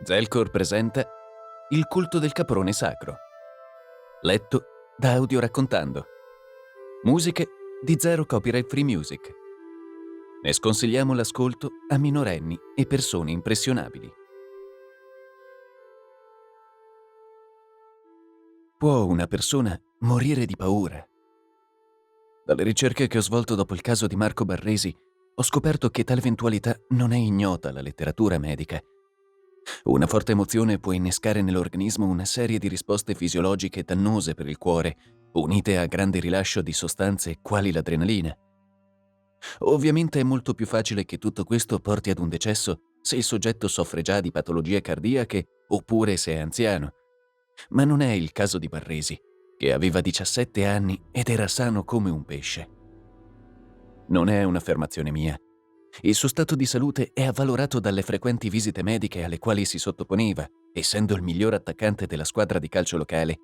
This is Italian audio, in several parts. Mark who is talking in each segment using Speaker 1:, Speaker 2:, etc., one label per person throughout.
Speaker 1: Zelcor presenta Il culto del caprone sacro, letto da Audio Raccontando. Musiche di Zero Copyright Free Music. Ne sconsigliamo l'ascolto a minorenni e persone impressionabili. Può una persona morire di paura? Dalle ricerche che ho svolto dopo il caso di Marco Barresi, ho scoperto che tale eventualità non è ignota alla letteratura medica. Una forte emozione può innescare nell'organismo una serie di risposte fisiologiche dannose per il cuore, unite a grande rilascio di sostanze quali l'adrenalina. Ovviamente è molto più facile che tutto questo porti ad un decesso se il soggetto soffre già di patologie cardiache oppure se è anziano. Ma non è il caso di Barresi, che aveva 17 anni ed era sano come un pesce. Non è un'affermazione mia. Il suo stato di salute è avvalorato dalle frequenti visite mediche alle quali si sottoponeva, essendo il miglior attaccante della squadra di calcio locale,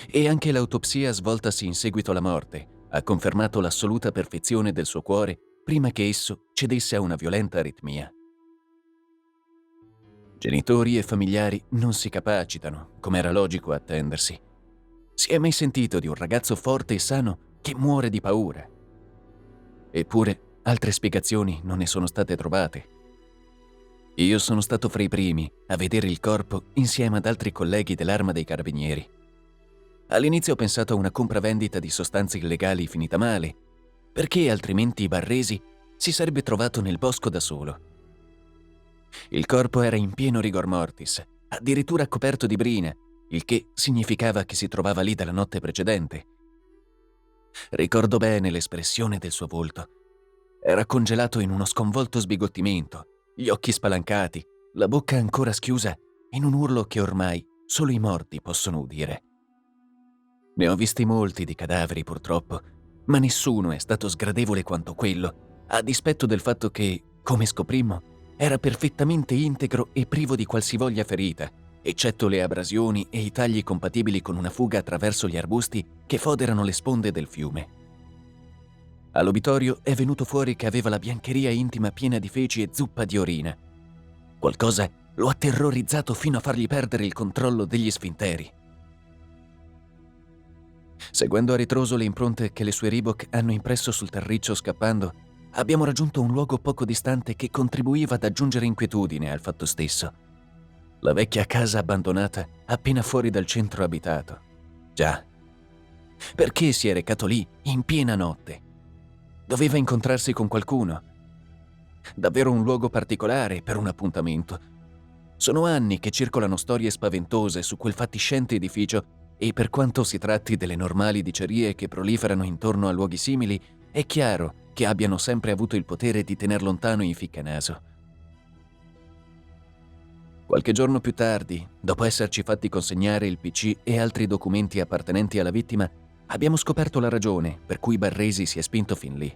Speaker 1: e anche l'autopsia svoltasi in seguito alla morte ha confermato l'assoluta perfezione del suo cuore prima che esso cedesse a una violenta aritmia. Genitori e familiari non si capacitano, come era logico attendersi. Si è mai sentito di un ragazzo forte e sano che muore di paura? Eppure, altre spiegazioni non ne sono state trovate. Io sono stato fra i primi a vedere il corpo insieme ad altri colleghi dell'Arma dei Carabinieri. All'inizio ho pensato a una compravendita di sostanze illegali finita male, perché altrimenti Barresi si sarebbe trovato nel bosco da solo. Il corpo era in pieno rigor mortis, addirittura coperto di brina, il che significava che si trovava lì dalla notte precedente. Ricordo bene l'espressione del suo volto. Era congelato in uno sconvolto sbigottimento, gli occhi spalancati, la bocca ancora schiusa, in un urlo che ormai solo i morti possono udire. Ne ho visti molti di cadaveri purtroppo, ma nessuno è stato sgradevole quanto quello, a dispetto del fatto che, come scoprimmo, era perfettamente integro e privo di qualsivoglia ferita, eccetto le abrasioni e i tagli compatibili con una fuga attraverso gli arbusti che foderano le sponde del fiume. All'obitorio è venuto fuori che aveva la biancheria intima piena di feci e zuppa di orina. Qualcosa lo ha terrorizzato fino a fargli perdere il controllo degli sfinteri. Seguendo a ritroso le impronte che le sue Reebok hanno impresso sul terriccio scappando, abbiamo raggiunto un luogo poco distante che contribuiva ad aggiungere inquietudine al fatto stesso. La vecchia casa abbandonata appena fuori dal centro abitato. Già. Perché si è recato lì in piena notte? Doveva incontrarsi con qualcuno. Davvero un luogo particolare per un appuntamento. Sono anni che circolano storie spaventose su quel fatiscente edificio e per quanto si tratti delle normali dicerie che proliferano intorno a luoghi simili, è chiaro che abbiano sempre avuto il potere di tener lontano i ficcanaso. Qualche giorno più tardi, dopo esserci fatti consegnare il PC e altri documenti appartenenti alla vittima, abbiamo scoperto la ragione per cui Barresi si è spinto fin lì.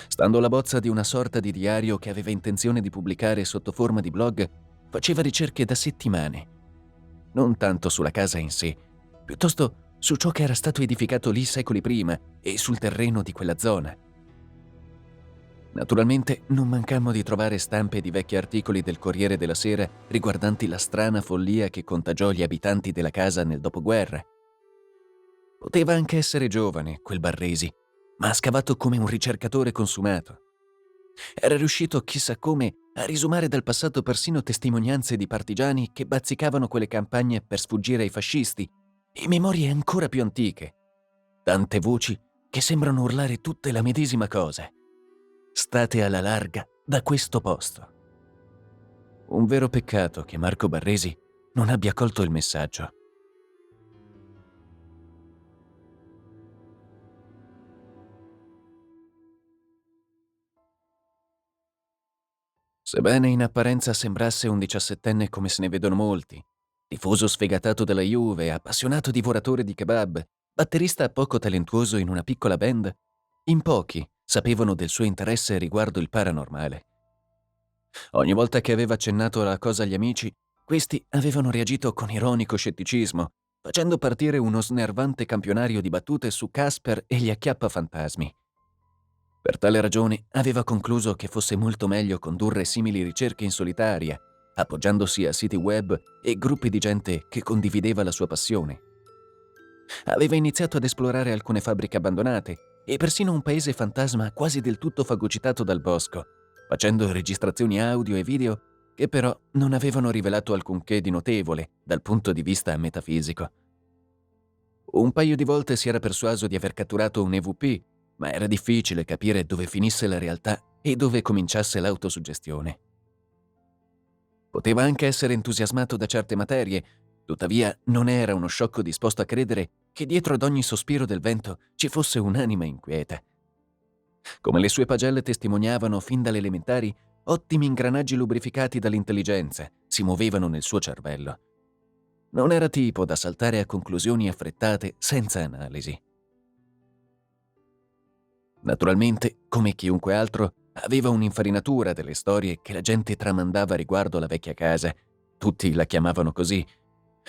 Speaker 1: Stando alla bozza di una sorta di diario che aveva intenzione di pubblicare sotto forma di blog, faceva ricerche da settimane. Non tanto sulla casa in sé, piuttosto su ciò che era stato edificato lì secoli prima e sul terreno di quella zona. Naturalmente non mancammo di trovare stampe di vecchi articoli del Corriere della Sera riguardanti la strana follia che contagiò gli abitanti della casa nel dopoguerra. Poteva anche essere giovane, quel Barresi, ma ha scavato come un ricercatore consumato. Era riuscito chissà come a risumare dal passato persino testimonianze di partigiani che bazzicavano quelle campagne per sfuggire ai fascisti e memorie ancora più antiche. Tante voci che sembrano urlare tutte la medesima cosa. State alla larga da questo posto. Un vero peccato che Marco Barresi non abbia colto il messaggio. Sebbene in apparenza sembrasse un 17enne come se ne vedono molti, tifoso sfegatato della Juve, appassionato divoratore di kebab, batterista poco talentuoso in una piccola band, in pochi sapevano del suo interesse riguardo il paranormale. Ogni volta che aveva accennato la cosa agli amici, questi avevano reagito con ironico scetticismo, facendo partire uno snervante campionario di battute su Casper e gli acchiappafantasmi. Per tale ragione aveva concluso che fosse molto meglio condurre simili ricerche in solitaria, appoggiandosi a siti web e gruppi di gente che condivideva la sua passione. Aveva iniziato ad esplorare alcune fabbriche abbandonate e persino un paese fantasma quasi del tutto fagocitato dal bosco, facendo registrazioni audio e video che però non avevano rivelato alcunché di notevole dal punto di vista metafisico. Un paio di volte si era persuaso di aver catturato un EVP, ma era difficile capire dove finisse la realtà e dove cominciasse l'autosuggestione. Poteva anche essere entusiasmato da certe materie, tuttavia non era uno sciocco disposto a credere che dietro ad ogni sospiro del vento ci fosse un'anima inquieta. Come le sue pagelle testimoniavano fin dalle elementari, ottimi ingranaggi lubrificati dall'intelligenza si muovevano nel suo cervello. Non era tipo da saltare a conclusioni affrettate senza analisi. Naturalmente, come chiunque altro, aveva un'infarinatura delle storie che la gente tramandava riguardo alla vecchia casa. Tutti la chiamavano così,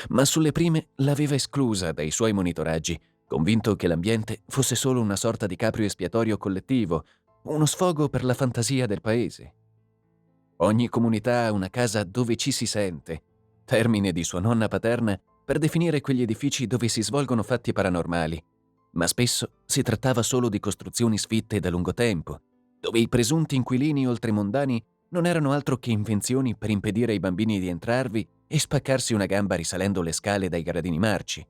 Speaker 1: ma sulle prime l'aveva esclusa dai suoi monitoraggi, convinto che l'ambiente fosse solo una sorta di capro espiatorio collettivo, uno sfogo per la fantasia del paese. Ogni comunità ha una casa dove ci si sente, termine di sua nonna paterna per definire quegli edifici dove si svolgono fatti paranormali, ma spesso si trattava solo di costruzioni sfitte da lungo tempo, dove i presunti inquilini oltremondani non erano altro che invenzioni per impedire ai bambini di entrarvi e spaccarsi una gamba risalendo le scale dai gradini marci.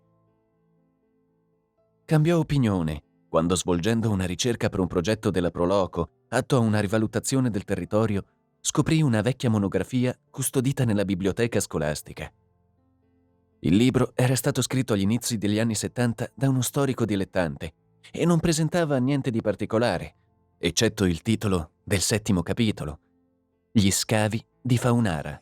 Speaker 1: Cambiò opinione quando, svolgendo una ricerca per un progetto della Proloco, atto a una rivalutazione del territorio, scoprì una vecchia monografia custodita nella biblioteca scolastica. Il libro era stato scritto agli inizi degli anni 70 da uno storico dilettante e non presentava niente di particolare, eccetto il titolo del 7° capitolo, Gli scavi di Faunara.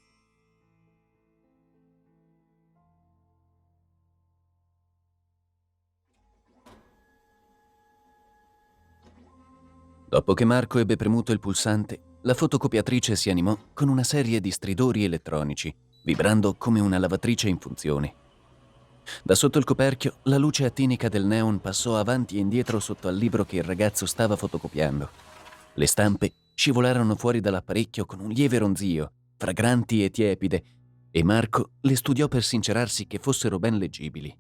Speaker 1: Dopo che Marco ebbe premuto il pulsante, la fotocopiatrice si animò con una serie di stridori elettronici, vibrando come una lavatrice in funzione. Da sotto il coperchio, la luce attinica del neon passò avanti e indietro sotto al libro che il ragazzo stava fotocopiando. Le stampe scivolarono fuori dall'apparecchio con un lieve ronzio, fragranti e tiepide, e Marco le studiò per sincerarsi che fossero ben leggibili.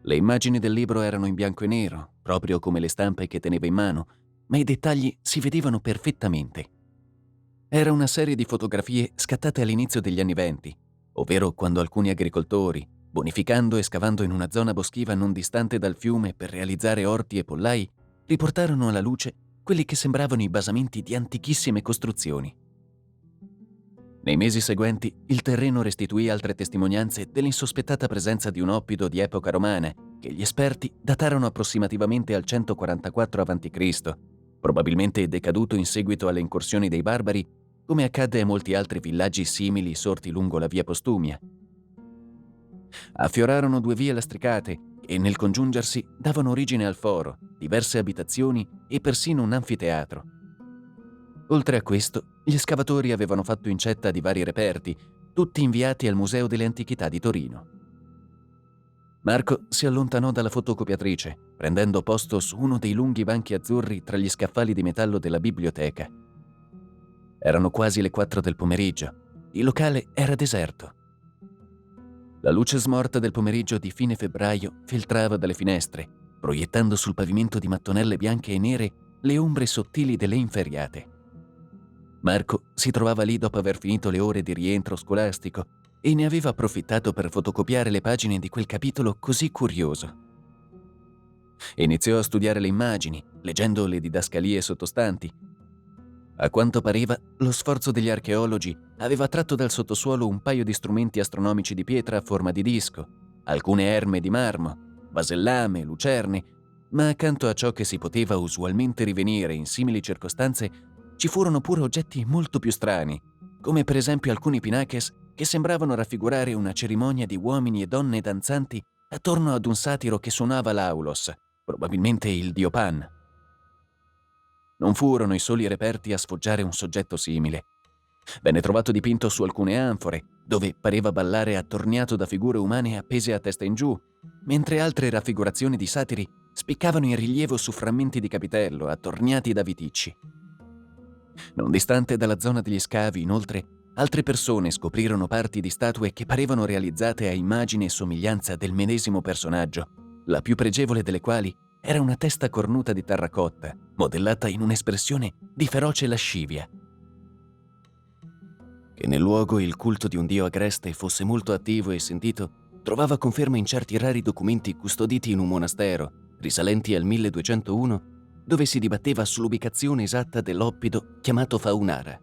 Speaker 1: Le immagini del libro erano in bianco e nero, proprio come le stampe che teneva in mano, ma i dettagli si vedevano perfettamente. Era una serie di fotografie scattate all'inizio degli anni '20, ovvero quando alcuni agricoltori, bonificando e scavando in una zona boschiva non distante dal fiume per realizzare orti e pollai, riportarono alla luce quelli che sembravano i basamenti di antichissime costruzioni. Nei mesi seguenti, il terreno restituì altre testimonianze dell'insospettata presenza di un oppido di epoca romana che gli esperti datarono approssimativamente al 144 a.C., probabilmente decaduto in seguito alle incursioni dei barbari, come accadde a molti altri villaggi simili sorti lungo la via Postumia. Affiorarono 2 vie lastricate e nel congiungersi davano origine al foro, diverse abitazioni e persino un anfiteatro. Oltre a questo, gli scavatori avevano fatto incetta di vari reperti, tutti inviati al Museo delle Antichità di Torino. Marco si allontanò dalla fotocopiatrice, prendendo posto su uno dei lunghi banchi azzurri tra gli scaffali di metallo della biblioteca. Erano quasi le 4 del pomeriggio. Il locale era deserto. La luce smorta del pomeriggio di fine febbraio filtrava dalle finestre, proiettando sul pavimento di mattonelle bianche e nere le ombre sottili delle inferriate. Marco si trovava lì dopo aver finito le ore di rientro scolastico e ne aveva approfittato per fotocopiare le pagine di quel capitolo così curioso. Iniziò a studiare le immagini, leggendo le didascalie sottostanti. A quanto pareva, lo sforzo degli archeologi aveva tratto dal sottosuolo un paio di strumenti astronomici di pietra a forma di disco, alcune erme di marmo, vasellame, lucerne, ma accanto a ciò che si poteva usualmente rivenire in simili circostanze, ci furono pure oggetti molto più strani, come per esempio alcuni pinaches che sembravano raffigurare una cerimonia di uomini e donne danzanti attorno ad un satiro che suonava l'aulos, probabilmente il dio Pan. Non furono i soli reperti a sfoggiare un soggetto simile. Venne trovato dipinto su alcune anfore, dove pareva ballare attorniato da figure umane appese a testa in giù, mentre altre raffigurazioni di satiri spiccavano in rilievo su frammenti di capitello attorniati da viticci. Non distante dalla zona degli scavi, inoltre, altre persone scoprirono parti di statue che parevano realizzate a immagine e somiglianza del medesimo personaggio, la più pregevole delle quali era una testa cornuta di terracotta, modellata in un'espressione di feroce lascivia. Che nel luogo il culto di un dio agreste fosse molto attivo e sentito, trovava conferma in certi rari documenti custoditi in un monastero, risalenti al 1201, dove si dibatteva sull'ubicazione esatta dell'oppido chiamato Faunara.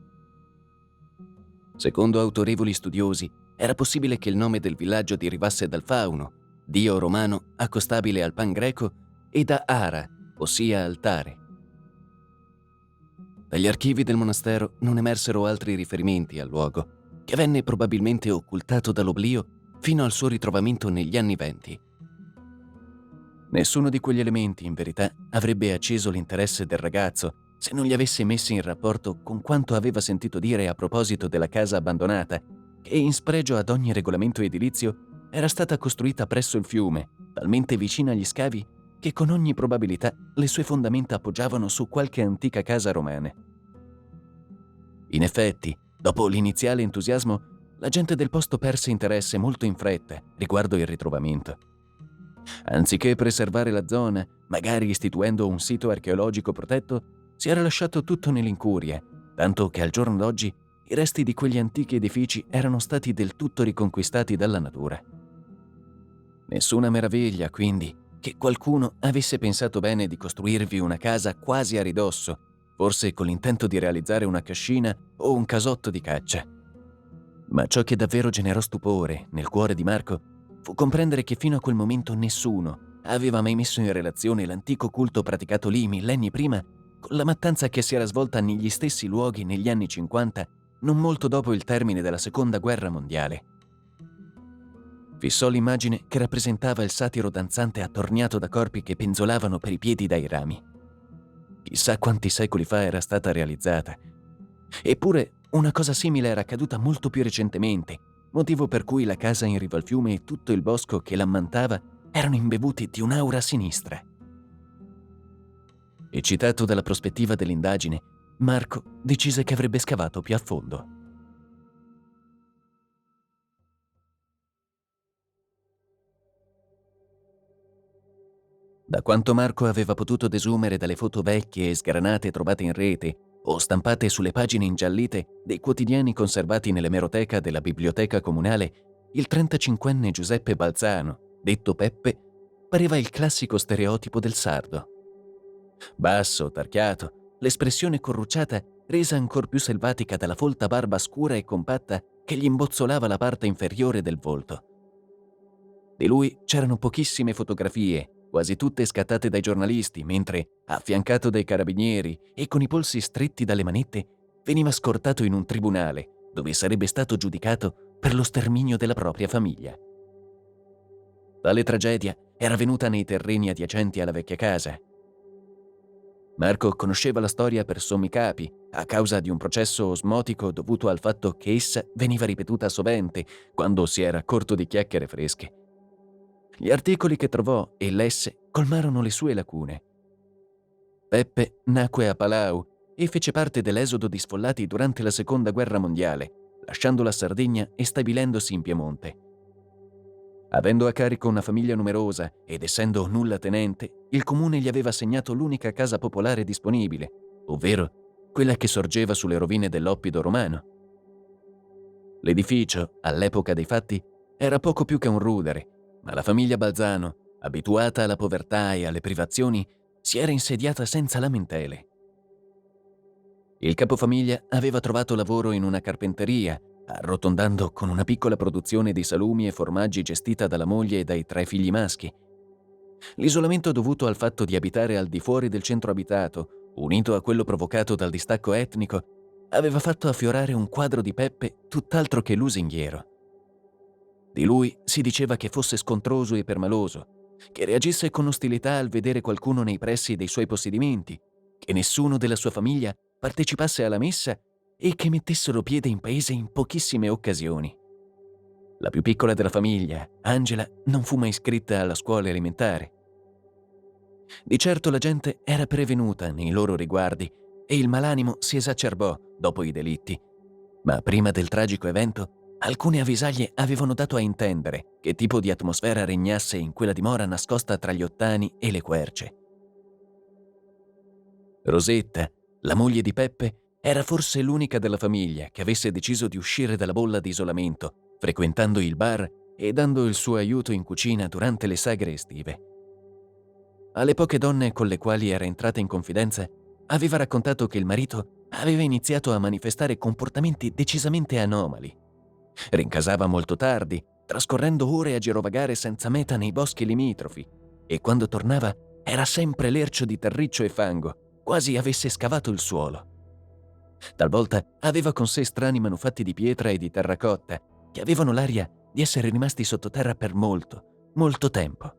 Speaker 1: Secondo autorevoli studiosi, era possibile che il nome del villaggio derivasse dal fauno, dio romano accostabile al pan greco, e da ara, ossia altare. Dagli archivi del monastero non emersero altri riferimenti al luogo, che venne probabilmente occultato dall'oblio fino al suo ritrovamento negli anni '20. Nessuno di quegli elementi, in verità, avrebbe acceso l'interesse del ragazzo se non li avesse messi in rapporto con quanto aveva sentito dire a proposito della casa abbandonata, che in spregio ad ogni regolamento edilizio era stata costruita presso il fiume, talmente vicina agli scavi che con ogni probabilità le sue fondamenta appoggiavano su qualche antica casa romana. In effetti, dopo l'iniziale entusiasmo, la gente del posto perse interesse molto in fretta riguardo il ritrovamento. Anziché preservare la zona, magari istituendo un sito archeologico protetto, si era lasciato tutto nell'incuria, tanto che al giorno d'oggi i resti di quegli antichi edifici erano stati del tutto riconquistati dalla natura. Nessuna meraviglia, quindi, che qualcuno avesse pensato bene di costruirvi una casa quasi a ridosso, forse con l'intento di realizzare una cascina o un casotto di caccia. Ma ciò che davvero generò stupore nel cuore di Marco fu comprendere che fino a quel momento nessuno aveva mai messo in relazione l'antico culto praticato lì millenni prima con la mattanza che si era svolta negli stessi luoghi negli anni '50, non molto dopo il termine della Seconda Guerra Mondiale. Fissò l'immagine che rappresentava il satiro danzante attorniato da corpi che penzolavano per i piedi dai rami. Chissà quanti secoli fa era stata realizzata. Eppure una cosa simile era accaduta molto più recentemente, motivo per cui la casa in riva al fiume e tutto il bosco che l'ammantava erano imbevuti di un'aura sinistra. Eccitato dalla prospettiva dell'indagine, Marco decise che avrebbe scavato più a fondo. Da quanto Marco aveva potuto desumere dalle foto vecchie e sgranate trovate in rete o stampate sulle pagine ingiallite dei quotidiani conservati nell'emeroteca della biblioteca comunale, il 35enne Giuseppe Balzano, detto Peppe, pareva il classico stereotipo del sardo. Basso, tarchiato, l'espressione corrucciata resa ancor più selvatica dalla folta barba scura e compatta che gli imbozzolava la parte inferiore del volto. Di lui c'erano pochissime fotografie, quasi tutte scattate dai giornalisti, mentre, affiancato dai carabinieri e con i polsi stretti dalle manette, veniva scortato in un tribunale, dove sarebbe stato giudicato per lo sterminio della propria famiglia. Tale tragedia era venuta nei terreni adiacenti alla vecchia casa. Marco conosceva la storia per sommi capi, a causa di un processo osmotico dovuto al fatto che essa veniva ripetuta sovente, quando si era corto di chiacchiere fresche. Gli articoli che trovò e lesse colmarono le sue lacune. Peppe nacque a Palau e fece parte dell'esodo di sfollati durante la Seconda Guerra Mondiale, lasciando la Sardegna e stabilendosi in Piemonte. Avendo a carico una famiglia numerosa ed essendo nullatenente, il comune gli aveva assegnato l'unica casa popolare disponibile, ovvero quella che sorgeva sulle rovine dell'Oppido romano. L'edificio, all'epoca dei fatti, era poco più che un rudere, ma la famiglia Balzano, abituata alla povertà e alle privazioni, si era insediata senza lamentele. Il capofamiglia aveva trovato lavoro in una carpenteria, arrotondando con una piccola produzione di salumi e formaggi gestita dalla moglie e dai 3 figli maschi. L'isolamento dovuto al fatto di abitare al di fuori del centro abitato, unito a quello provocato dal distacco etnico, aveva fatto affiorare un quadro di Peppe tutt'altro che lusinghiero. Di lui si diceva che fosse scontroso e permaloso, che reagisse con ostilità al vedere qualcuno nei pressi dei suoi possedimenti, che nessuno della sua famiglia partecipasse alla messa e che mettessero piede in paese in pochissime occasioni. La più piccola della famiglia, Angela, non fu mai iscritta alla scuola elementare. Di certo la gente era prevenuta nei loro riguardi e il malanimo si esacerbò dopo i delitti, Ma prima del tragico evento, alcune avvisaglie avevano dato a intendere che tipo di atmosfera regnasse in quella dimora nascosta tra gli ottani e le querce. Rosetta, la moglie di Peppe, era forse l'unica della famiglia che avesse deciso di uscire dalla bolla di isolamento, frequentando il bar e dando il suo aiuto in cucina durante le sagre estive. Alle poche donne con le quali era entrata in confidenza, aveva raccontato che il marito aveva iniziato a manifestare comportamenti decisamente anomali. Rincasava molto tardi, trascorrendo ore a girovagare senza meta nei boschi limitrofi, e quando tornava era sempre lercio di terriccio e fango, quasi avesse scavato il suolo. Talvolta aveva con sé strani manufatti di pietra e di terracotta che avevano l'aria di essere rimasti sottoterra per molto, molto tempo.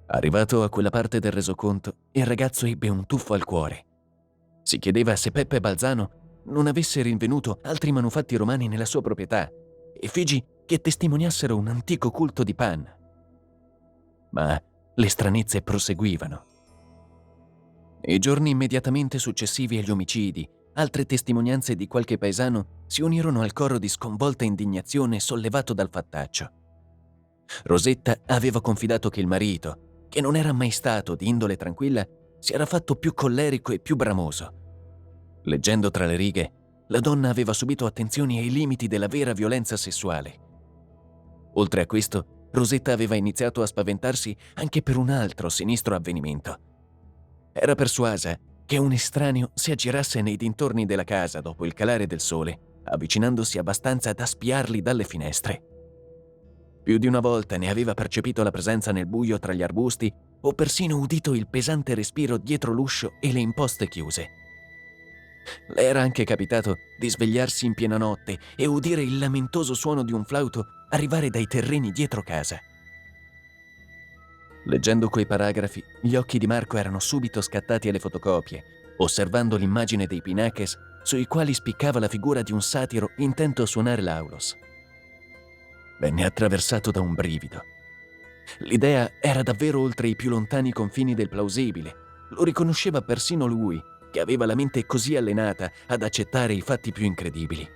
Speaker 1: Arrivato a quella parte del resoconto, il ragazzo ebbe un tuffo al cuore. Si chiedeva se Peppe Balzano non avesse rinvenuto altri manufatti romani nella sua proprietà, effigi che testimoniassero un antico culto di Pan. Ma le stranezze proseguivano. Nei giorni immediatamente successivi agli omicidi, altre testimonianze di qualche paesano si unirono al coro di sconvolta indignazione sollevato dal fattaccio. Rosetta aveva confidato che il marito, che non era mai stato di indole tranquilla, si era fatto più collerico e più bramoso. Leggendo tra le righe, la donna aveva subito attenzioni ai limiti della vera violenza sessuale. Oltre a questo, Rosetta aveva iniziato a spaventarsi anche per un altro sinistro avvenimento. Era persuasa che un estraneo si aggirasse nei dintorni della casa dopo il calare del sole, avvicinandosi abbastanza da spiarli dalle finestre. Più di una volta ne aveva percepito la presenza nel buio tra gli arbusti o persino udito il pesante respiro dietro l'uscio e le imposte chiuse. Le era anche capitato di svegliarsi in piena notte e udire il lamentoso suono di un flauto arrivare dai terreni dietro casa. Leggendo quei paragrafi, gli occhi di Marco erano subito scattati alle fotocopie, osservando l'immagine dei pinaches sui quali spiccava la figura di un satiro intento a suonare l'aulos. Venne attraversato da un brivido. L'idea era davvero oltre i più lontani confini del plausibile. Lo riconosceva persino lui, che aveva la mente così allenata ad accettare i fatti più incredibili.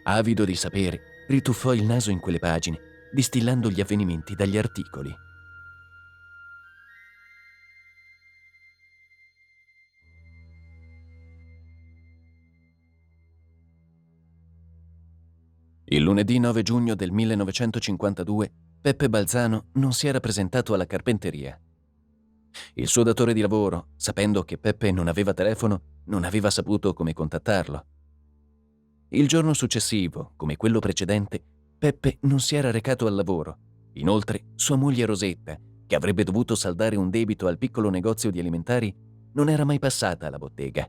Speaker 1: Avido di sapere, rituffò il naso in quelle pagine, distillando gli avvenimenti dagli articoli. Il lunedì 9 giugno del 1952, Peppe Balzano non si era presentato alla carpenteria. Il suo datore di lavoro, sapendo che Peppe non aveva telefono, non aveva saputo come contattarlo. Il giorno successivo, come quello precedente, Peppe non si era recato al lavoro. Inoltre, sua moglie Rosetta, che avrebbe dovuto saldare un debito al piccolo negozio di alimentari, non era mai passata alla bottega.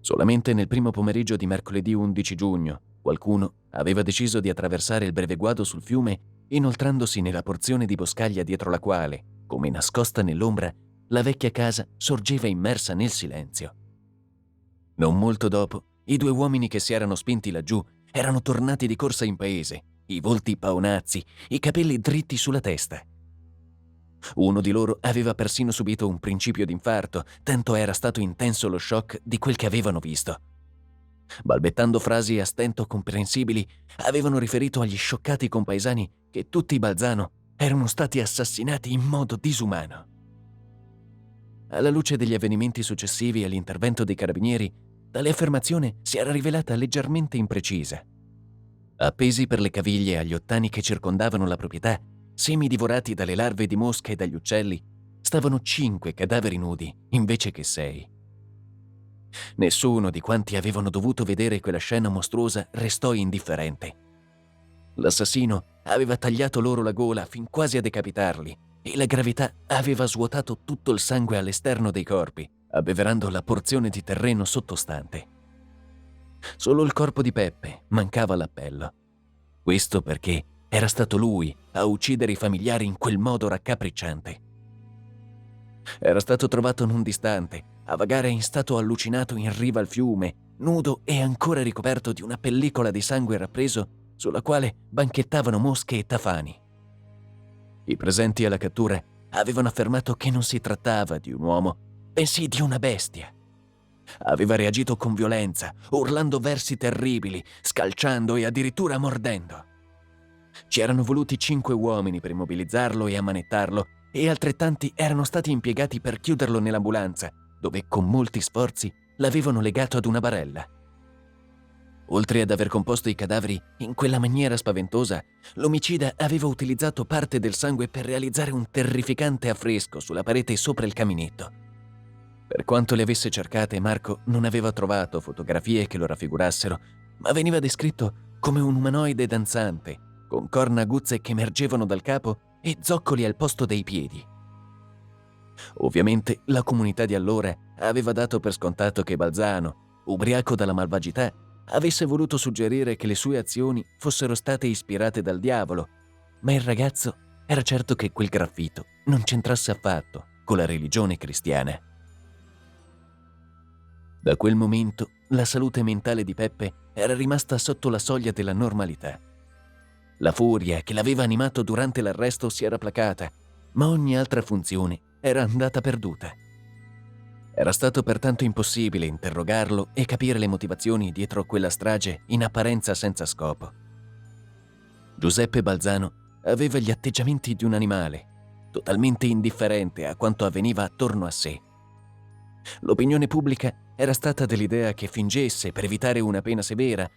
Speaker 1: Solamente nel primo pomeriggio di mercoledì 11 giugno, qualcuno aveva deciso di attraversare il breve guado sul fiume, inoltrandosi nella porzione di boscaglia dietro la quale, come nascosta nell'ombra, la vecchia casa sorgeva immersa nel silenzio. Non molto dopo, i due uomini che si erano spinti laggiù erano tornati di corsa in paese, i volti paonazzi, i capelli dritti sulla testa. Uno di loro aveva persino subito un principio d'infarto, tanto era stato intenso lo shock di quel che avevano visto. Balbettando frasi a stento comprensibili, avevano riferito agli scioccati compaesani che tutti i Balzano erano stati assassinati in modo disumano. Alla luce degli avvenimenti successivi all'intervento dei carabinieri, tale affermazione si era rivelata leggermente imprecisa. Appesi per le caviglie agli ottani che circondavano la proprietà, semidivorati dalle larve di mosche e dagli uccelli, stavano 5 cadaveri nudi invece che 6. Nessuno di quanti avevano dovuto vedere quella scena mostruosa restò indifferente. L'assassino aveva tagliato loro la gola fin quasi a decapitarli e la gravità aveva svuotato tutto il sangue all'esterno dei corpi, abbeverando la porzione di terreno sottostante. Solo il corpo di Peppe mancava all'appello. Questo perché era stato lui a uccidere i familiari in quel modo raccapricciante. Era stato trovato non distante, a vagare in stato allucinato in riva al fiume, nudo e ancora ricoperto di una pellicola di sangue rappreso sulla quale banchettavano mosche e tafani. I presenti alla cattura avevano affermato che non si trattava di un uomo, bensì di una bestia. Aveva reagito con violenza, urlando versi terribili, scalciando e addirittura mordendo. Ci erano voluti 5 uomini per immobilizzarlo e ammanettarlo, e altrettanti erano stati impiegati per chiuderlo nell'ambulanza, dove con molti sforzi l'avevano legato ad una barella. Oltre ad aver composto i cadaveri in quella maniera spaventosa, l'omicida aveva utilizzato parte del sangue per realizzare un terrificante affresco sulla parete sopra il caminetto. Per quanto le avesse cercate, Marco non aveva trovato fotografie che lo raffigurassero, ma veniva descritto come un umanoide danzante, con corna aguzze che emergevano dal capo e zoccoli al posto dei piedi. Ovviamente la comunità di allora aveva dato per scontato che Balzano, ubriaco dalla malvagità, avesse voluto suggerire che le sue azioni fossero state ispirate dal diavolo, ma il ragazzo era certo che quel graffito non c'entrasse affatto con la religione cristiana. Da quel momento la salute mentale di Peppe era rimasta sotto la soglia della normalità. La furia che l'aveva animato durante l'arresto si era placata, ma ogni altra funzione era andata perduta. Era stato pertanto impossibile interrogarlo e capire le motivazioni dietro quella strage in apparenza senza scopo. Giuseppe Balzano aveva gli atteggiamenti di un animale, totalmente indifferente a quanto avveniva attorno a sé. L'opinione pubblica era stata dell'idea che fingesse per evitare una pena severa,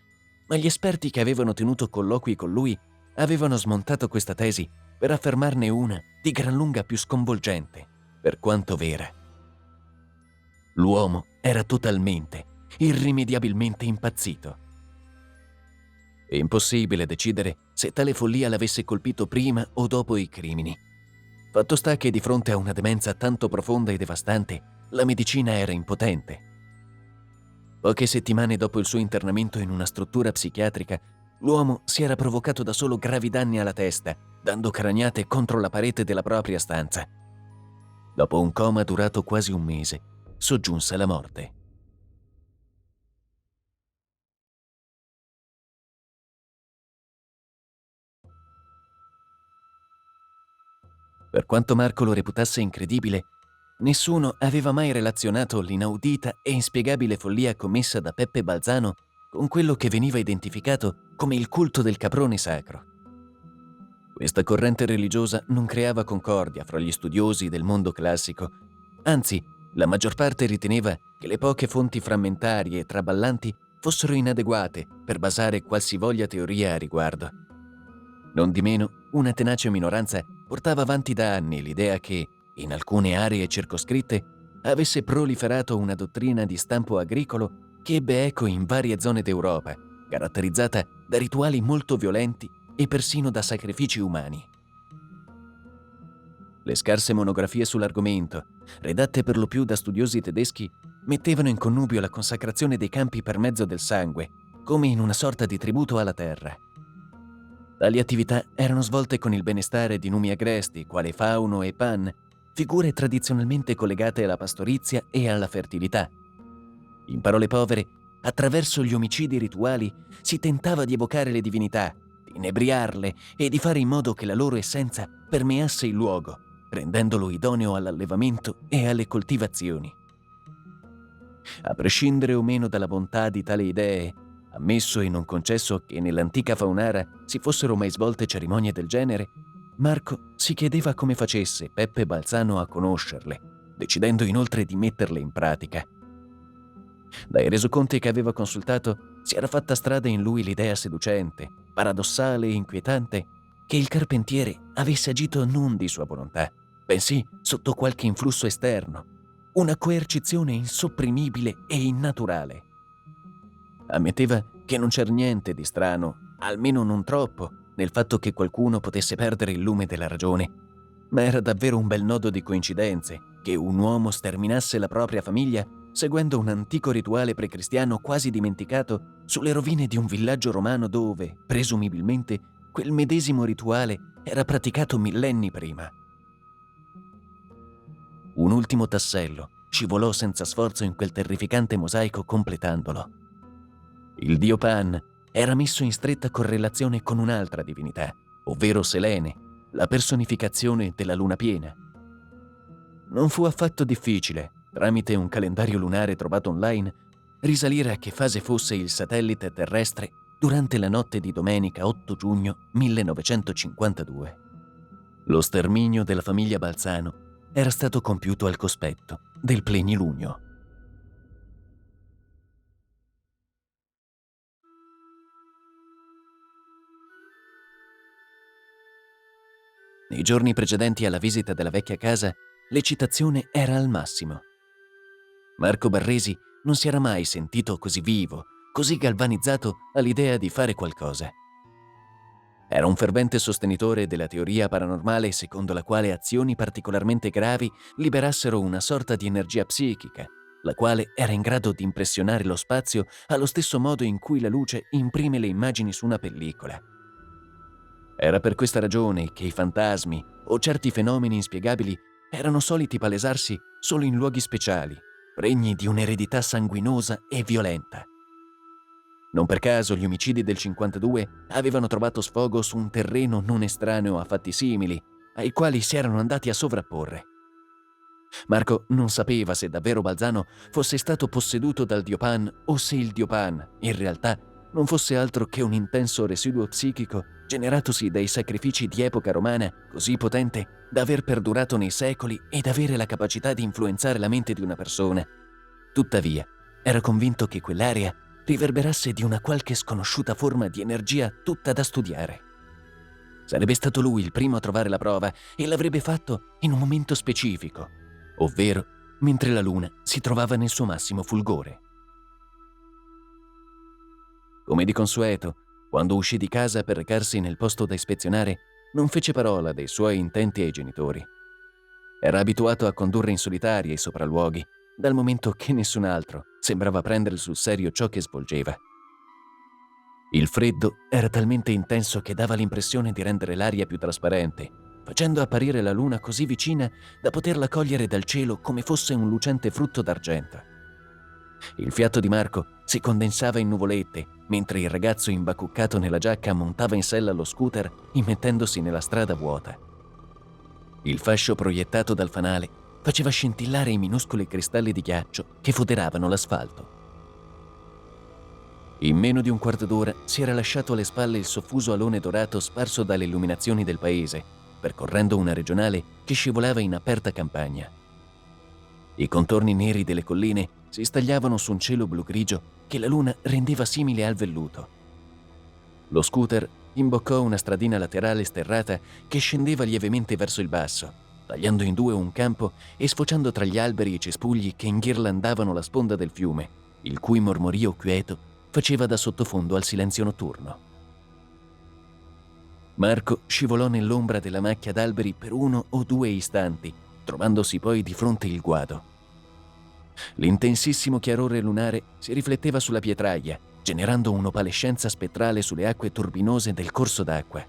Speaker 1: ma gli esperti che avevano tenuto colloqui con lui avevano smontato questa tesi per affermarne una di gran lunga più sconvolgente, per quanto vera. L'uomo era totalmente, irrimediabilmente impazzito. È impossibile decidere se tale follia l'avesse colpito prima o dopo i crimini. Fatto sta che di fronte a una demenza tanto profonda e devastante, la medicina era impotente. Poche settimane dopo il suo internamento in una struttura psichiatrica, l'uomo si era provocato da solo gravi danni alla testa, dando craniate contro la parete della propria stanza. Dopo un coma durato quasi un mese, soggiunse alla morte. Per quanto Marco lo reputasse incredibile, nessuno aveva mai relazionato l'inaudita e inspiegabile follia commessa da Peppe Balzano con quello che veniva identificato come il culto del caprone sacro. Questa corrente religiosa non creava concordia fra gli studiosi del mondo classico, anzi, la maggior parte riteneva che le poche fonti frammentarie e traballanti fossero inadeguate per basare qualsivoglia teoria a riguardo. Nondimeno, una tenace minoranza portava avanti da anni l'idea che, in alcune aree circoscritte, avesse proliferato una dottrina di stampo agricolo che ebbe eco in varie zone d'Europa, caratterizzata da rituali molto violenti e persino da sacrifici umani. Le scarse monografie sull'argomento, redatte per lo più da studiosi tedeschi, mettevano in connubio la consacrazione dei campi per mezzo del sangue, come in una sorta di tributo alla terra. Tali attività erano svolte con il benestare di numi agresti, quale Fauno e Pan, figure tradizionalmente collegate alla pastorizia e alla fertilità. In parole povere, attraverso gli omicidi rituali si tentava di evocare le divinità, di inebriarle e di fare in modo che la loro essenza permeasse il luogo, rendendolo idoneo all'allevamento e alle coltivazioni. A prescindere o meno dalla bontà di tali idee, ammesso e non concesso che nell'antica Faunara si fossero mai svolte cerimonie del genere, Marco si chiedeva come facesse Peppe Balzano a conoscerle, decidendo inoltre di metterle in pratica. Dai resoconti che aveva consultato si era fatta strada in lui l'idea seducente, paradossale e inquietante che il carpentiere avesse agito non di sua volontà, bensì sotto qualche influsso esterno, una coercizione insopprimibile e innaturale. Ammetteva che non c'era niente di strano, almeno non troppo, nel fatto che qualcuno potesse perdere il lume della ragione, ma era davvero un bel nodo di coincidenze che un uomo sterminasse la propria famiglia seguendo un antico rituale precristiano quasi dimenticato sulle rovine di un villaggio romano dove, presumibilmente, quel medesimo rituale era praticato millenni prima. Un ultimo tassello scivolò senza sforzo in quel terrificante mosaico completandolo. Il dio Pan era messo in stretta correlazione con un'altra divinità, ovvero Selene, la personificazione della luna piena. Non fu affatto difficile, tramite un calendario lunare trovato online, risalire a che fase fosse il satellite terrestre durante la notte di domenica 8 giugno 1952. Lo sterminio della famiglia Balzano era stato compiuto al cospetto del plenilunio. Nei giorni precedenti alla visita della vecchia casa, l'eccitazione era al massimo. Marco Barresi non si era mai sentito così vivo, così galvanizzato all'idea di fare qualcosa. Era un fervente sostenitore della teoria paranormale secondo la quale azioni particolarmente gravi liberassero una sorta di energia psichica, la quale era in grado di impressionare lo spazio allo stesso modo in cui la luce imprime le immagini su una pellicola. Era per questa ragione che i fantasmi o certi fenomeni inspiegabili erano soliti palesarsi solo in luoghi speciali, pregni di un'eredità sanguinosa e violenta. Non per caso gli omicidi del 52 avevano trovato sfogo su un terreno non estraneo a fatti simili, ai quali si erano andati a sovrapporre. Marco non sapeva se davvero Balzano fosse stato posseduto dal dio Pan o se il dio Pan, in realtà, non fosse altro che un intenso residuo psichico generatosi dai sacrifici di epoca romana, così potente da aver perdurato nei secoli ed avere la capacità di influenzare la mente di una persona. Tuttavia, era convinto che quell'area riverberasse di una qualche sconosciuta forma di energia tutta da studiare. Sarebbe stato lui il primo a trovare la prova e l'avrebbe fatto in un momento specifico, ovvero mentre la luna si trovava nel suo massimo fulgore. Come di consueto, quando uscì di casa per recarsi nel posto da ispezionare, non fece parola dei suoi intenti ai genitori. Era abituato a condurre in solitaria i sopralluoghi, dal momento che nessun altro sembrava prendere sul serio ciò che svolgeva. Il freddo era talmente intenso che dava l'impressione di rendere l'aria più trasparente, facendo apparire la luna così vicina da poterla cogliere dal cielo come fosse un lucente frutto d'argento. Il fiato di Marco si condensava in nuvolette, mentre il ragazzo imbacuccato nella giacca montava in sella allo scooter, immettendosi nella strada vuota. Il fascio proiettato dal fanale faceva scintillare i minuscoli cristalli di ghiaccio che foderavano l'asfalto. In meno di un quarto d'ora si era lasciato alle spalle il soffuso alone dorato sparso dalle illuminazioni del paese, percorrendo una regionale che scivolava in aperta campagna. I contorni neri delle colline si stagliavano su un cielo blu-grigio che la luna rendeva simile al velluto. Lo scooter imboccò una stradina laterale sterrata che scendeva lievemente verso il basso, tagliando in due un campo e sfociando tra gli alberi e cespugli che inghirlandavano la sponda del fiume, il cui mormorio quieto faceva da sottofondo al silenzio notturno. Marco scivolò nell'ombra della macchia d'alberi per 1 o 2 istanti, trovandosi poi di fronte il guado. L'intensissimo chiarore lunare si rifletteva sulla pietraia, generando un'opalescenza spettrale sulle acque turbinose del corso d'acqua.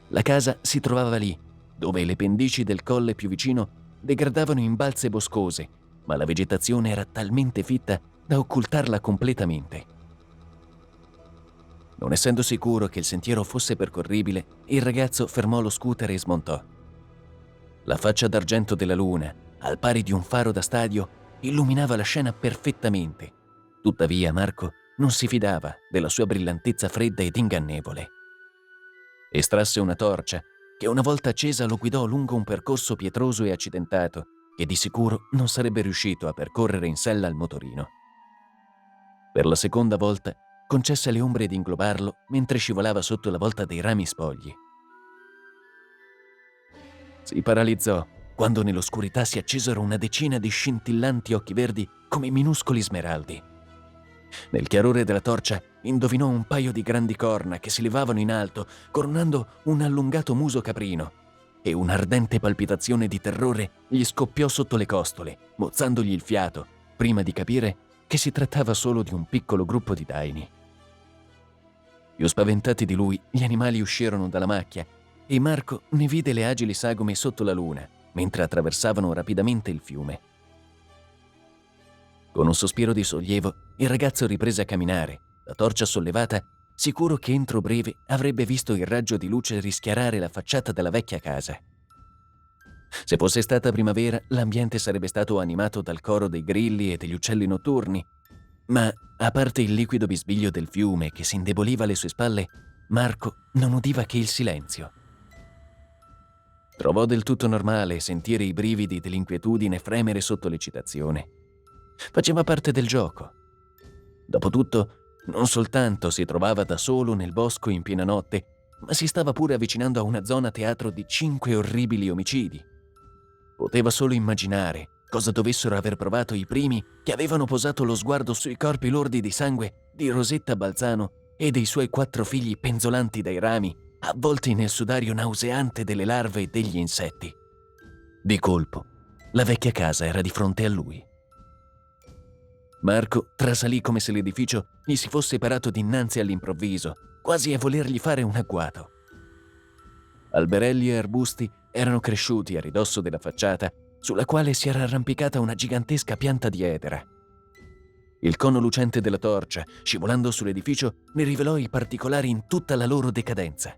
Speaker 1: La casa si trovava lì, dove le pendici del colle più vicino degradavano in balze boscose, ma la vegetazione era talmente fitta da occultarla completamente. Non essendo sicuro che il sentiero fosse percorribile, il ragazzo fermò lo scooter e smontò. La faccia d'argento della luna, al pari di un faro da stadio, illuminava la scena perfettamente. Tuttavia Marco non si fidava della sua brillantezza fredda ed ingannevole. Estrasse una torcia che una volta accesa lo guidò lungo un percorso pietroso e accidentato che di sicuro non sarebbe riuscito a percorrere in sella al motorino. Per la seconda volta concesse alle ombre di inglobarlo mentre scivolava sotto la volta dei rami spogli. Si paralizzò quando nell'oscurità si accesero una decina di scintillanti occhi verdi come minuscoli smeraldi. Nel chiarore della torcia indovinò un paio di grandi corna che si levavano in alto, coronando un allungato muso caprino, e un'ardente palpitazione di terrore gli scoppiò sotto le costole, mozzandogli il fiato, prima di capire che si trattava solo di un piccolo gruppo di daini. Più spaventati di lui, gli animali uscirono dalla macchia e Marco ne vide le agili sagome sotto la luna, mentre attraversavano rapidamente il fiume. Con un sospiro di sollievo, il ragazzo riprese a camminare, la torcia sollevata, sicuro che entro breve avrebbe visto il raggio di luce rischiarare la facciata della vecchia casa. Se fosse stata primavera, l'ambiente sarebbe stato animato dal coro dei grilli e degli uccelli notturni, ma, a parte il liquido bisbiglio del fiume che si indeboliva alle sue spalle, Marco non udiva che il silenzio. Trovò del tutto normale sentire i brividi dell'inquietudine fremere sotto l'eccitazione. Faceva parte del gioco. Dopotutto, non soltanto si trovava da solo nel bosco in piena notte, ma si stava pure avvicinando a una zona teatro di 5 orribili omicidi. Poteva solo immaginare cosa dovessero aver provato i primi che avevano posato lo sguardo sui corpi lordi di sangue di Rosetta Balzano e dei suoi 4 figli penzolanti dai rami, avvolti nel sudario nauseante delle larve e degli insetti. Di colpo, la vecchia casa era di fronte a lui. Marco trasalì come se l'edificio gli si fosse parato dinanzi all'improvviso, quasi a volergli fare un agguato. Alberelli e arbusti erano cresciuti a ridosso della facciata, sulla quale si era arrampicata una gigantesca pianta di edera. Il cono lucente della torcia, scivolando sull'edificio, ne rivelò i particolari in tutta la loro decadenza.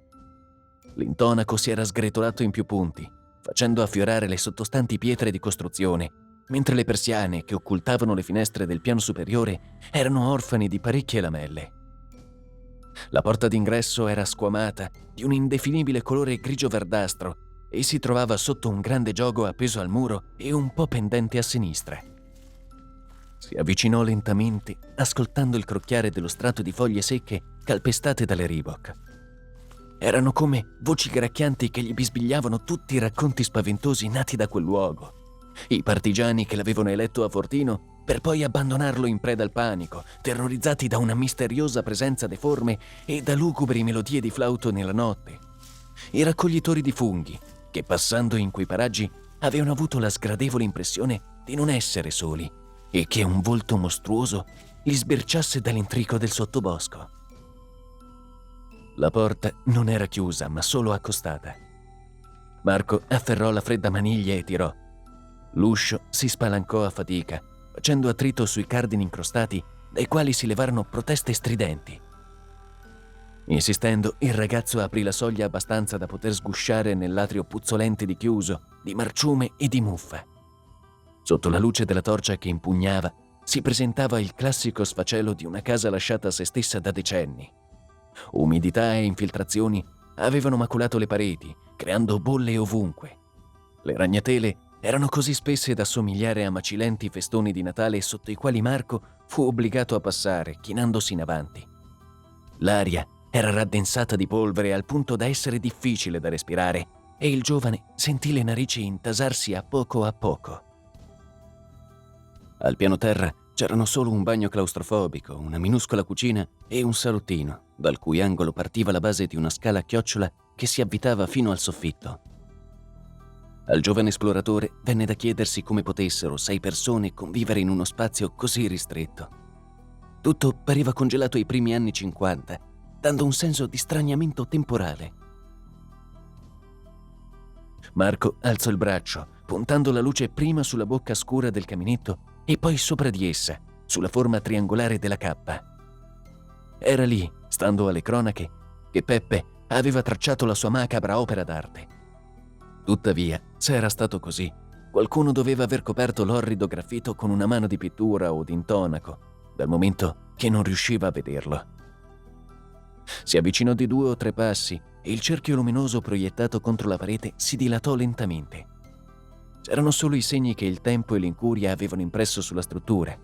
Speaker 1: L'intonaco si era sgretolato in più punti, facendo affiorare le sottostanti pietre di costruzione, mentre le persiane che occultavano le finestre del piano superiore erano orfani di parecchie lamelle. La porta d'ingresso era squamata, di un indefinibile colore grigio-verdastro, e si trovava sotto un grande giogo appeso al muro e un po' pendente a sinistra. Si avvicinò lentamente, ascoltando il crocchiare dello strato di foglie secche calpestate dalle Reebok. Erano come voci gracchianti che gli bisbigliavano tutti i racconti spaventosi nati da quel luogo. I partigiani che l'avevano eletto a fortino per poi abbandonarlo in preda al panico, terrorizzati da una misteriosa presenza deforme e da lugubri melodie di flauto nella notte. I raccoglitori di funghi, che passando in quei paraggi avevano avuto la sgradevole impressione di non essere soli e che un volto mostruoso li sbirciasse dall'intrico del sottobosco. La porta non era chiusa, ma solo accostata. Marco afferrò la fredda maniglia e tirò. L'uscio si spalancò a fatica, facendo attrito sui cardini incrostati dai quali si levarono proteste stridenti. Insistendo, il ragazzo aprì la soglia abbastanza da poter sgusciare nell'atrio puzzolente di chiuso, di marciume e di muffa. Sotto la luce della torcia che impugnava, si presentava il classico sfacelo di una casa lasciata a se stessa da decenni. Umidità e infiltrazioni avevano maculato le pareti, creando bolle ovunque. Le ragnatele erano così spesse da somigliare a macilenti festoni di Natale sotto i quali Marco fu obbligato a passare, chinandosi in avanti. L'aria era raddensata di polvere al punto da essere difficile da respirare e il giovane sentì le narici intasarsi a poco. Al piano terra c'erano solo un bagno claustrofobico, una minuscola cucina e un salottino, dal cui angolo partiva la base di una scala a chiocciola che si avvitava fino al soffitto. Al giovane esploratore venne da chiedersi come potessero 6 persone convivere in uno spazio così ristretto. Tutto pareva congelato ai primi anni 50, dando un senso di straniamento temporale. Marco alzò il braccio, puntando la luce prima sulla bocca scura del caminetto e poi sopra di essa, sulla forma triangolare della cappa. Era lì, stando alle cronache, che Peppe aveva tracciato la sua macabra opera d'arte. Tuttavia, se era stato così, qualcuno doveva aver coperto l'orrido graffito con una mano di pittura o di intonaco, dal momento che non riusciva a vederlo. Si avvicinò di 2 o 3 passi e il cerchio luminoso proiettato contro la parete si dilatò lentamente. C'erano solo i segni che il tempo e l'incuria avevano impresso sulla struttura.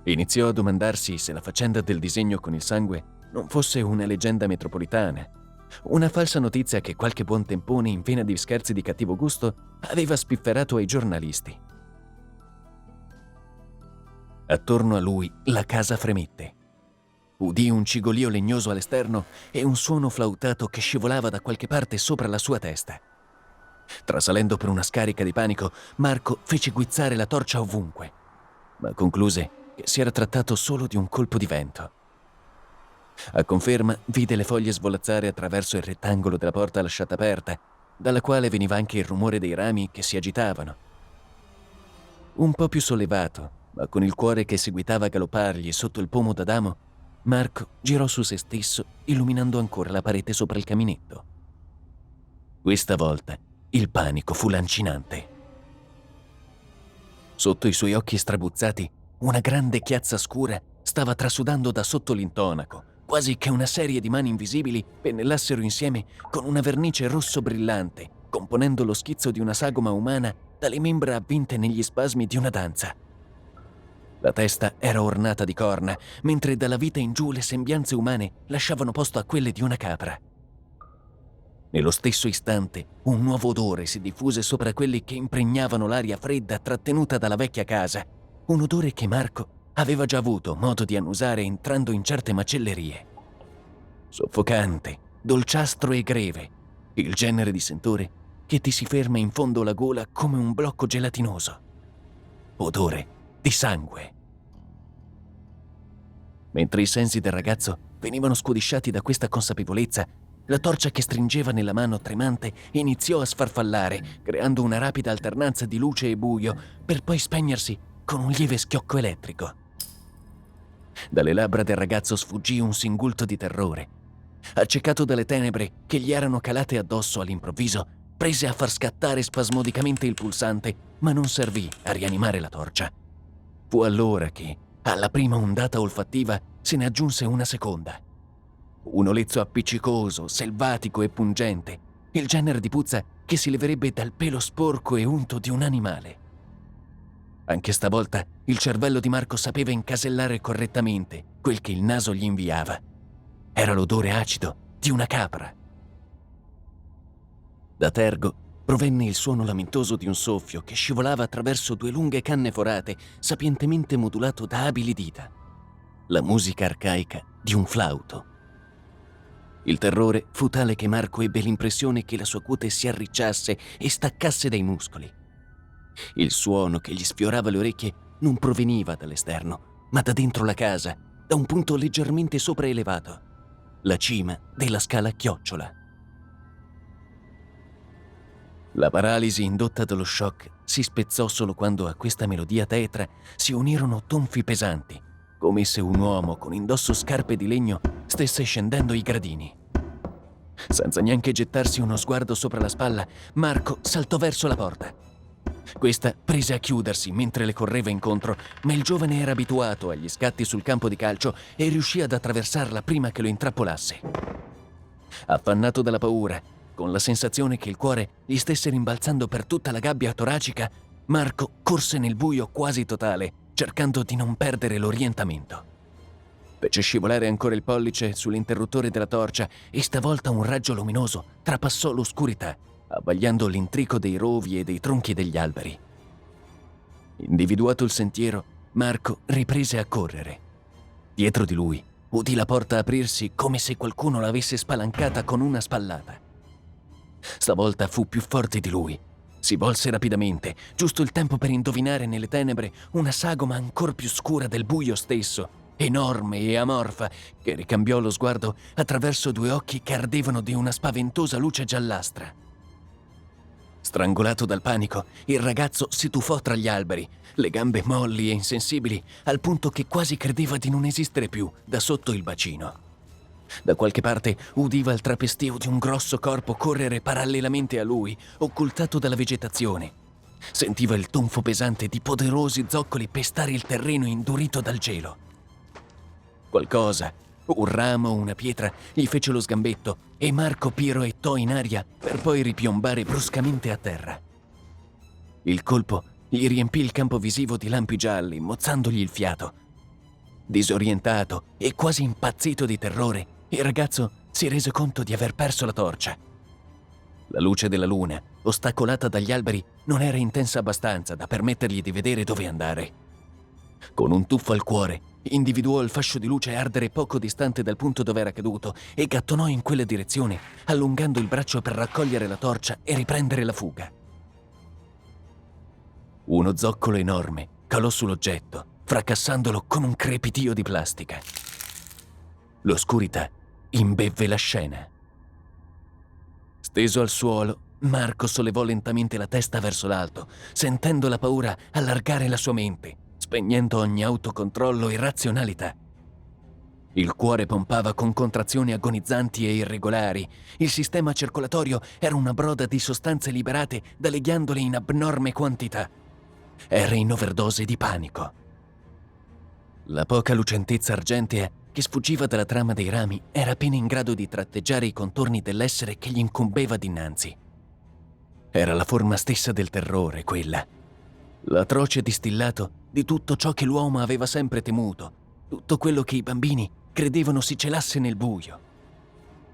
Speaker 1: Iniziò a domandarsi se la faccenda del disegno con il sangue non fosse una leggenda metropolitana, una falsa notizia che qualche buontempone in vena di scherzi di cattivo gusto aveva spifferato ai giornalisti. Attorno a lui la casa fremette. Udì un cigolio legnoso all'esterno e un suono flautato che scivolava da qualche parte sopra la sua testa. Trasalendo per una scarica di panico, Marco fece guizzare la torcia ovunque, ma concluse che si era trattato solo di un colpo di vento. A conferma, vide le foglie svolazzare attraverso il rettangolo della porta lasciata aperta, dalla quale veniva anche il rumore dei rami che si agitavano. Un po' più sollevato, ma con il cuore che seguitava a galoppargli sotto il pomo d'Adamo, Marco girò su se stesso, illuminando ancora la parete sopra il caminetto. Questa volta il panico fu lancinante. Sotto i suoi occhi strabuzzati, una grande chiazza scura stava trasudando da sotto l'intonaco, quasi che una serie di mani invisibili pennellassero insieme con una vernice rosso brillante, componendo lo schizzo di una sagoma umana dalle membra avvinte negli spasmi di una danza. La testa era ornata di corna, mentre dalla vita in giù le sembianze umane lasciavano posto a quelle di una capra. Nello stesso istante, un nuovo odore si diffuse sopra quelli che impregnavano l'aria fredda trattenuta dalla vecchia casa, un odore che Marco aveva già avuto modo di annusare entrando in certe macellerie. Soffocante, dolciastro e greve, il genere di sentore che ti si ferma in fondo alla gola come un blocco gelatinoso. Odore di sangue. Mentre i sensi del ragazzo venivano scudisciati da questa consapevolezza, la torcia che stringeva nella mano tremante iniziò a sfarfallare, creando una rapida alternanza di luce e buio, per poi spegnersi con un lieve schiocco elettrico. Dalle labbra del ragazzo sfuggì un singulto di terrore. Accecato dalle tenebre che gli erano calate addosso all'improvviso, prese a far scattare spasmodicamente il pulsante, ma non servì a rianimare la torcia. Fu allora che, alla prima ondata olfattiva, se ne aggiunse una seconda. Un olezzo appiccicoso, selvatico e pungente, il genere di puzza che si leverebbe dal pelo sporco e unto di un animale. Anche stavolta il cervello di Marco sapeva incasellare correttamente quel che il naso gli inviava. Era l'odore acido di una capra. Da tergo provenne il suono lamentoso di un soffio che scivolava attraverso due lunghe canne forate, sapientemente modulato da abili dita. La musica arcaica di un flauto. Il terrore fu tale che Marco ebbe l'impressione che la sua cute si arricciasse e staccasse dai muscoli. Il suono che gli sfiorava le orecchie non proveniva dall'esterno, ma da dentro la casa, da un punto leggermente sopraelevato, la cima della scala a chiocciola. La paralisi indotta dallo shock si spezzò solo quando a questa melodia tetra si unirono tonfi pesanti, come se un uomo con indosso scarpe di legno stesse scendendo i gradini. Senza neanche gettarsi uno sguardo sopra la spalla, Marco saltò verso la porta. Questa prese a chiudersi mentre le correva incontro, ma il giovane era abituato agli scatti sul campo di calcio e riuscì ad attraversarla prima che lo intrappolasse. Affannato dalla paura, con la sensazione che il cuore gli stesse rimbalzando per tutta la gabbia toracica, Marco corse nel buio quasi totale, cercando di non perdere l'orientamento. Fece scivolare ancora il pollice sull'interruttore della torcia e stavolta un raggio luminoso trapassò l'oscurità, abbagliando l'intrico dei rovi e dei tronchi degli alberi. Individuato il sentiero, Marco riprese a correre. Dietro di lui udì la porta aprirsi come se qualcuno l'avesse spalancata con una spallata. Stavolta fu più forte di lui. Si volse rapidamente, giusto il tempo per indovinare nelle tenebre una sagoma ancor più scura del buio stesso, enorme e amorfa, che ricambiò lo sguardo attraverso due occhi che ardevano di una spaventosa luce giallastra. Strangolato dal panico, il ragazzo si tuffò tra gli alberi, le gambe molli e insensibili, al punto che quasi credeva di non esistere più da sotto il bacino. Da qualche parte udiva il trapestio di un grosso corpo correre parallelamente a lui, occultato dalla vegetazione. Sentiva il tonfo pesante di poderosi zoccoli pestare il terreno indurito dal gelo. Qualcosa, un ramo o una pietra, gli fece lo sgambetto e Marco piroettò in aria per poi ripiombare bruscamente a terra. Il colpo gli riempì il campo visivo di lampi gialli, mozzandogli il fiato. Disorientato e quasi impazzito di terrore, il ragazzo si rese conto di aver perso la torcia. La luce della luna, ostacolata dagli alberi, non era intensa abbastanza da permettergli di vedere dove andare. Con un tuffo al cuore, individuò il fascio di luce ardere poco distante dal punto dove era caduto e gattonò in quella direzione, allungando il braccio per raccogliere la torcia e riprendere la fuga. Uno zoccolo enorme calò sull'oggetto, fracassandolo con un crepitio di plastica. L'oscurità imbevve la scena. Steso al suolo, Marco sollevò lentamente la testa verso l'alto, sentendo la paura allargare la sua mente, spegnendo ogni autocontrollo e razionalità. Il cuore pompava con contrazioni agonizzanti e irregolari. Il sistema circolatorio era una broda di sostanze liberate dalle ghiandole in abnorme quantità. Era in overdose di panico. La poca lucentezza argentea che sfuggiva dalla trama dei rami era appena in grado di tratteggiare i contorni dell'essere che gli incombeva dinanzi. Era la forma stessa del terrore, quella. L'atroce distillato di tutto ciò che l'uomo aveva sempre temuto, tutto quello che i bambini credevano si celasse nel buio.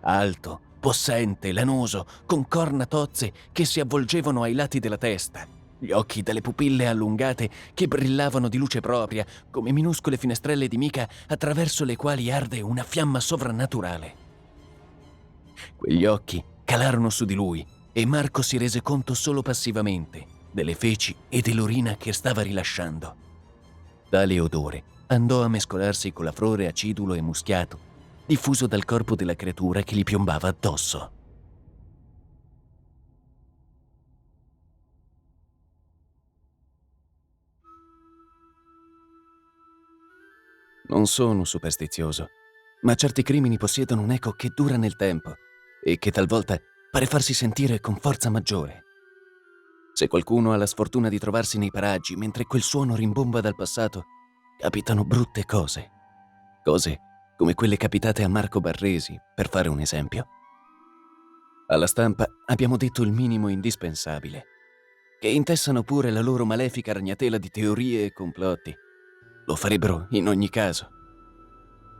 Speaker 1: Alto, possente, lanoso, con corna tozze che si avvolgevano ai lati della testa, gli occhi dalle pupille allungate che brillavano di luce propria, come minuscole finestrelle di mica attraverso le quali arde una fiamma sovrannaturale. Quegli occhi calarono su di lui e Marco si rese conto solo passivamente delle feci e dell'urina che stava rilasciando. Tale odore andò a mescolarsi con l'afrore acidulo e muschiato diffuso dal corpo della creatura che gli piombava addosso. Non sono superstizioso, ma certi crimini possiedono un eco che dura nel tempo e che talvolta pare farsi sentire con forza maggiore. Se qualcuno ha la sfortuna di trovarsi nei paraggi mentre quel suono rimbomba dal passato, capitano brutte cose. Cose come quelle capitate a Marco Barresi, per fare un esempio. Alla stampa abbiamo detto il minimo indispensabile, che intessano pure la loro malefica ragnatela di teorie e complotti. Lo farebbero in ogni caso.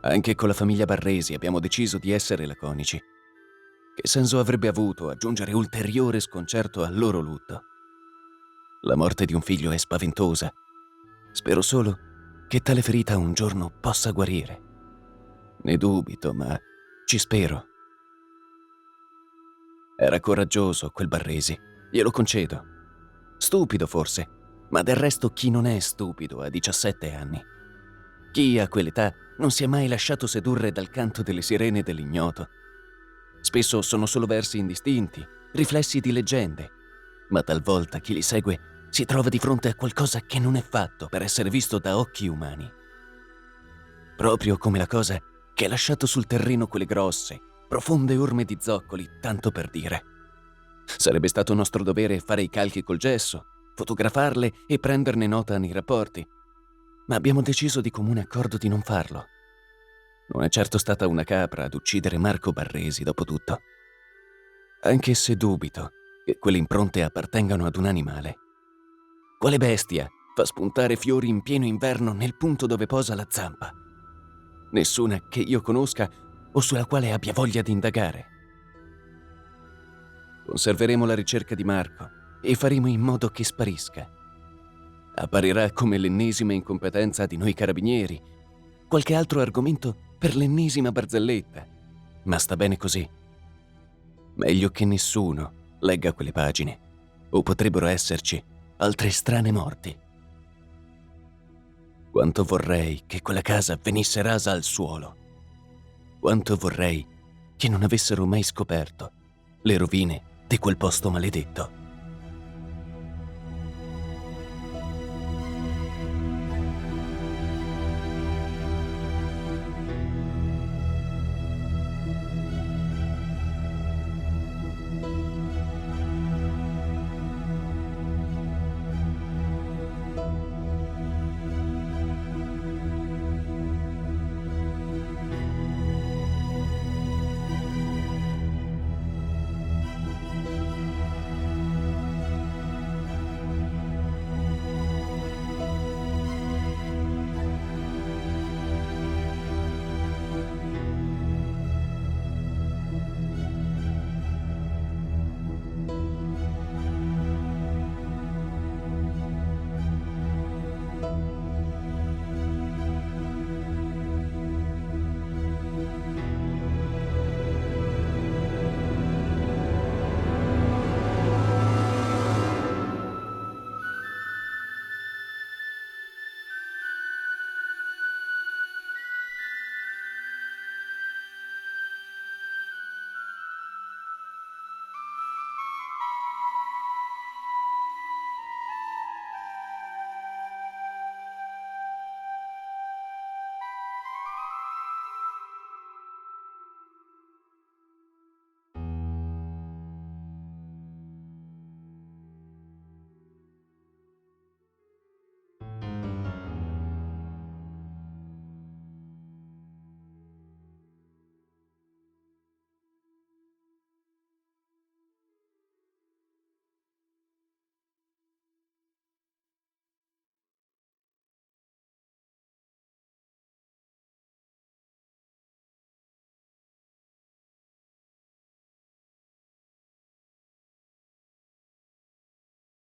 Speaker 1: Anche con la famiglia Barresi abbiamo deciso di essere laconici. Che senso avrebbe avuto aggiungere ulteriore sconcerto al loro lutto? La morte di un figlio è spaventosa. Spero solo che tale ferita un giorno possa guarire. Ne dubito, ma ci spero. Era coraggioso quel Barresi, glielo concedo. Stupido forse, ma del resto chi non è stupido a 17 anni? Chi a quell'età non si è mai lasciato sedurre dal canto delle sirene dell'ignoto? Spesso sono solo versi indistinti, riflessi di leggende, ma talvolta chi li segue si trova di fronte a qualcosa che non è fatto per essere visto da occhi umani. Proprio come la cosa che ha lasciato sul terreno quelle grosse, profonde orme di zoccoli, tanto per dire. Sarebbe stato nostro dovere fare i calchi col gesso, fotografarle e prenderne nota nei rapporti, ma abbiamo deciso di comune accordo di non farlo. Non è certo stata una capra ad uccidere Marco Barresi, dopo tutto. Anche se dubito che quelle impronte appartengano ad un animale. Quale bestia fa spuntare fiori in pieno inverno nel punto dove posa la zampa? Nessuna che io conosca o sulla quale abbia voglia di indagare. Conserveremo la ricerca di Marco e faremo in modo che sparisca. Apparirà come l'ennesima incompetenza di noi carabinieri, qualche altro argomento per l'ennesima barzelletta, ma sta bene così. Meglio che nessuno legga quelle pagine, o potrebbero esserci altre strane morti. Quanto vorrei che quella casa venisse rasa al suolo. Quanto vorrei che non avessero mai scoperto le rovine di quel posto maledetto.